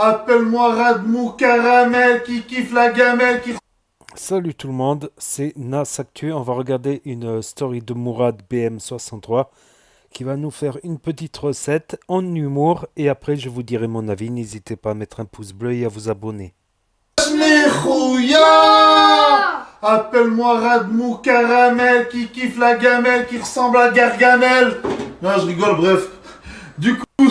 Appelle-moi Radmou Caramel qui kiffe la gamelle qui... Salut tout le monde, c'est Nas Actu. On va regarder une story de Mourad BM63 qui va nous faire une petite recette en humour et après je vous dirai mon avis. N'hésitez pas à mettre un pouce bleu et à vous abonner. Appelle-moi Radmou Caramel qui kiffe la gamelle qui ressemble à Gargamel. Non, je rigole, bref. Du coup,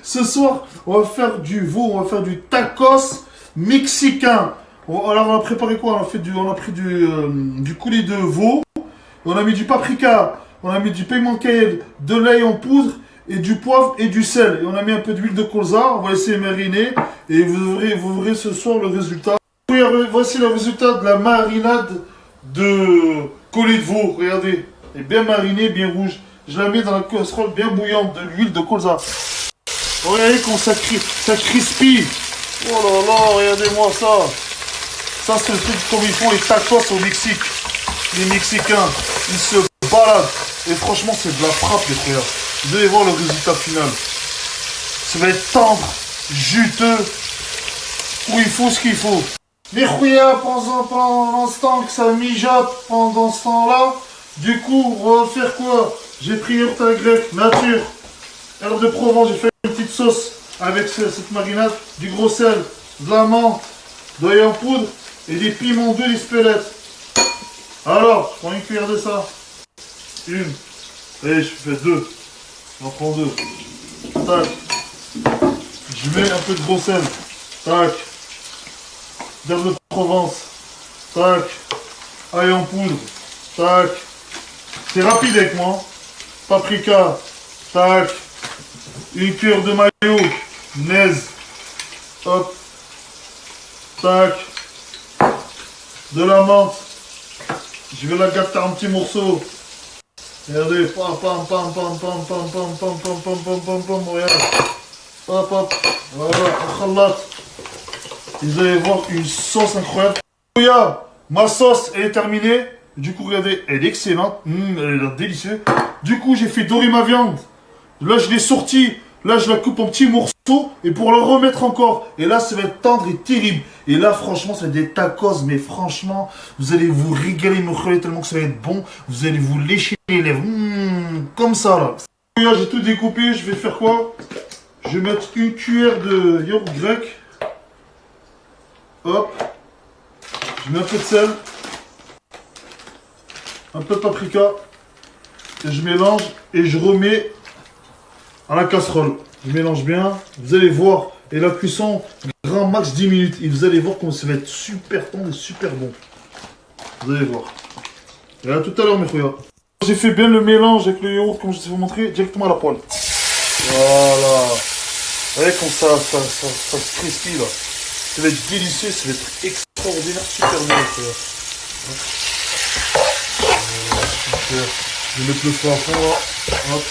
ce soir, on va faire du veau, on va faire du tacos mexicain. Alors, on a préparé quoi? On a pris du coulis de veau, on a mis du paprika, on a mis du piment cayenne, de l'ail en poudre et du poivre et du sel. Et on a mis un peu d'huile de colza, on va laisser mariner et vous verrez ce soir le résultat. Voici le résultat de la marinade de colis de veau, regardez. Elle est bien marinée, bien rouge. Je la mets dans la casserole bien bouillante de l'huile de colza. Regardez comme ça crispy. Oh là là, regardez-moi ça. Ça, c'est le truc comme ils font les tacos au Mexique. Les Mexicains, ils se baladent. Et franchement, c'est de la frappe, les frères. Vous allez voir le résultat final. Ça va être tendre, juteux, où il faut ce qu'il faut. Les rouillards, pendant ce temps que ça mijote, pendant ce temps-là, du coup, on va faire quoi? J'ai pris yaourt à la grecque, nature, herbe de Provence, j'ai fait une petite sauce avec cette marinade, du gros sel, de la menthe, de l'ail en poudre et des piments doux, des spelettes. Alors, je prends une cuillère de ça. Une. Allez, je fais deux. J'en prends deux. Tac. Je mets un peu de gros sel. Tac. D'herbe de Provence. Tac. Ail en poudre. Tac. C'est rapide avec moi. Paprika. Tac. Une cuillère de mayo. Naise. Hop. Tac. De la menthe. Je vais la gâter en petits morceaux. Regardez. Pam pam pam pam pam pam pam pam pam pam pam pam pam. Regarde. Hop hop. Voilà. Khalat. Vous allez voir une sauce incroyable. Ma sauce elle est terminée. Du coup, regardez, elle est excellente. Elle a l'air délicieuse. Du coup, j'ai fait dorer ma viande. Là, je l'ai sortie. Là, je la coupe en petits morceaux. Et pour la remettre encore. Et là, ça va être tendre et terrible. Et là, franchement, ça va être des tacos. Mais franchement, vous allez vous régaler, me crever tellement que ça va être bon. Vous allez vous lécher les lèvres. Comme ça, là. Là, j'ai tout découpé. Je vais faire quoi? Je vais mettre une cuillère de yaourt grec. Hop. Je mets un peu de sel. Un peu de paprika. Et je mélange et je remets à la casserole. Je mélange bien. Vous allez voir. Et la cuisson, grand max 10 minutes. Et vous allez voir comment ça va être super tendre et super bon. Vous allez voir. Et à tout à l'heure, mes frères. J'ai fait bien le mélange avec le yaourt, comme je vous ai montré, directement à la poêle. Voilà. Vous voyez comme ça se crispy là. Ça va être délicieux, ça va être extraordinaire, super bon, les frères. Super. Je vais mettre le feu à fond là. Hop.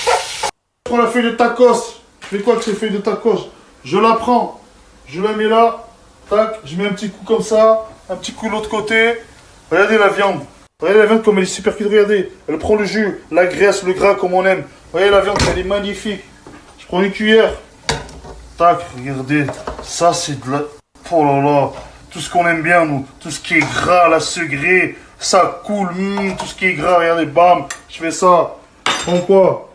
Je prends la feuille de tacos. Je fais quoi avec ces feuilles de tacos? Je la prends. Je la mets là. Tac. Je mets un petit coup comme ça. Un petit coup de l'autre côté. Regardez la viande. Regardez la viande comme elle est super cuite. Regardez. Elle prend le jus, la graisse, le gras comme on aime. Regardez la viande, elle est magnifique. Je prends une cuillère. Tac. Regardez. Ça, c'est de la... Oh là là. Tout ce qu'on aime bien, nous. Tout ce qui est gras, la segrée. Ça coule, tout ce qui est gras, regardez, bam, je fais ça. Je prends quoi?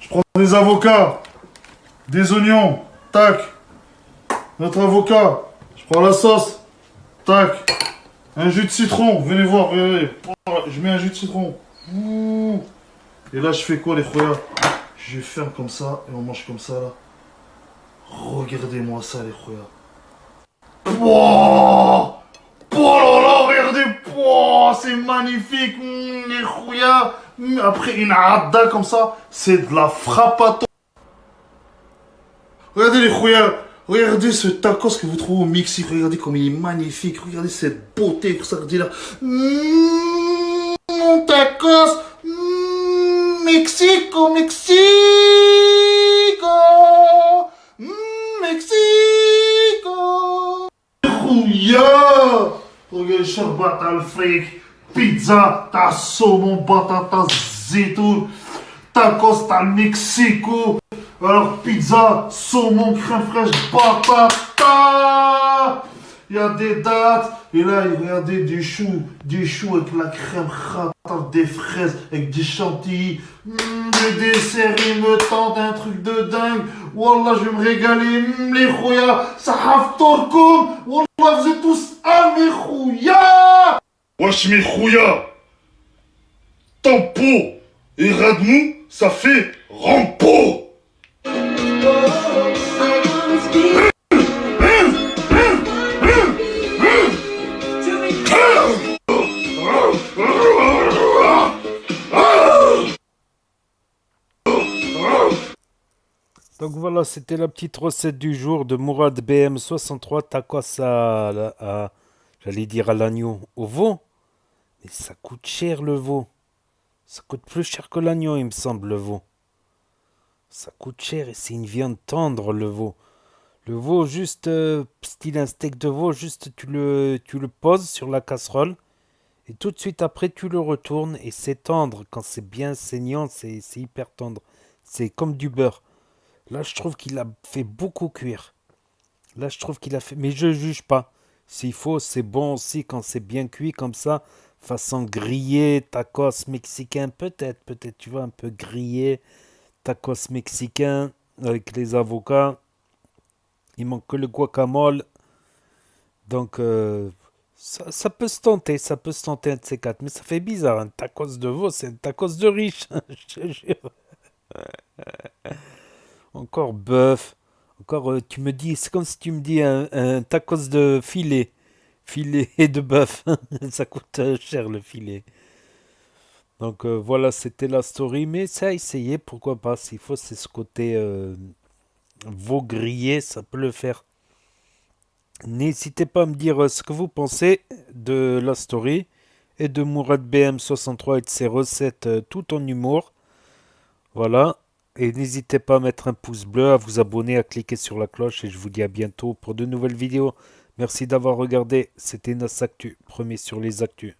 Je prends des avocats, des oignons, tac. Notre avocat, je prends la sauce, tac. Un jus de citron, venez voir, regardez. Je mets un jus de citron. Et là, je fais quoi, les frères? Je ferme comme ça et on mange comme ça, là. Regardez-moi ça, les frères. Wow! Oh là là, regardez, oh, c'est magnifique, les rouillards. Après une hadda comme ça, c'est de la frappato. Regardez les rouillards, regardez ce tacos que vous trouvez au Mexique, regardez comme il est magnifique, regardez cette beauté pour ça, regardez là. Mon tacos, Mexico, Mexico, Mexico. Rouillards. Regarde, sharbat al-fric, pizza, ta saumon, batata, zitoun, tacos, ta Mexico, Alors pizza, saumon, crème fraîche, batata. Il y a des dates. Et là, regardez des choux avec la crème rata, des fraises, avec des chantilly. Des desserts, ils me tentent un truc de dingue. Wallah, je vais me régaler. Les khouya, ça haftorkoum. Wallah, vous êtes tous à mes khouya. Wesh, mes khouya. Tempo et Radmou, ça fait Rampo. Donc voilà, c'était la petite recette du jour de Mourad BM63 tacos j'allais dire à l'agneau, au veau. Mais ça coûte cher le veau. Ça coûte plus cher que l'agneau, il me semble, le veau. Ça coûte cher et c'est une viande tendre, le veau. Le veau, juste, style un steak de veau, juste tu le poses sur la casserole et tout de suite après tu le retournes et c'est tendre. Quand c'est bien saignant, c'est hyper tendre. C'est comme du beurre. Là, je trouve qu'il a fait beaucoup cuire. Là, je trouve qu'il a fait... Mais je juge pas. S'il faut, c'est bon aussi quand c'est bien cuit comme ça. Façon grillé, tacos mexicain. Peut-être, tu vois, un peu grillé. Tacos mexicain avec les avocats. Il manque que le guacamole. Donc, ça peut se tenter. Ça peut se tenter un de ces quatre. Mais ça fait bizarre. Un tacos de veau, c'est un tacos de riche. Je te jure. Encore bœuf. Encore, tu me dis, c'est comme si tu me dis un tacos de filet. Filet de bœuf. Ça coûte cher le filet. Donc voilà, c'était la story. Mais ça a essayé, pourquoi pas. S'il faut, c'est ce côté veau grillé, ça peut le faire. N'hésitez pas à me dire ce que vous pensez de la story et de Mourad BM63 et de ses recettes tout en humour. Voilà. Et n'hésitez pas à mettre un pouce bleu, à vous abonner, à cliquer sur la cloche et je vous dis à bientôt pour de nouvelles vidéos. Merci d'avoir regardé, c'était Nas Actu, premier sur les actus.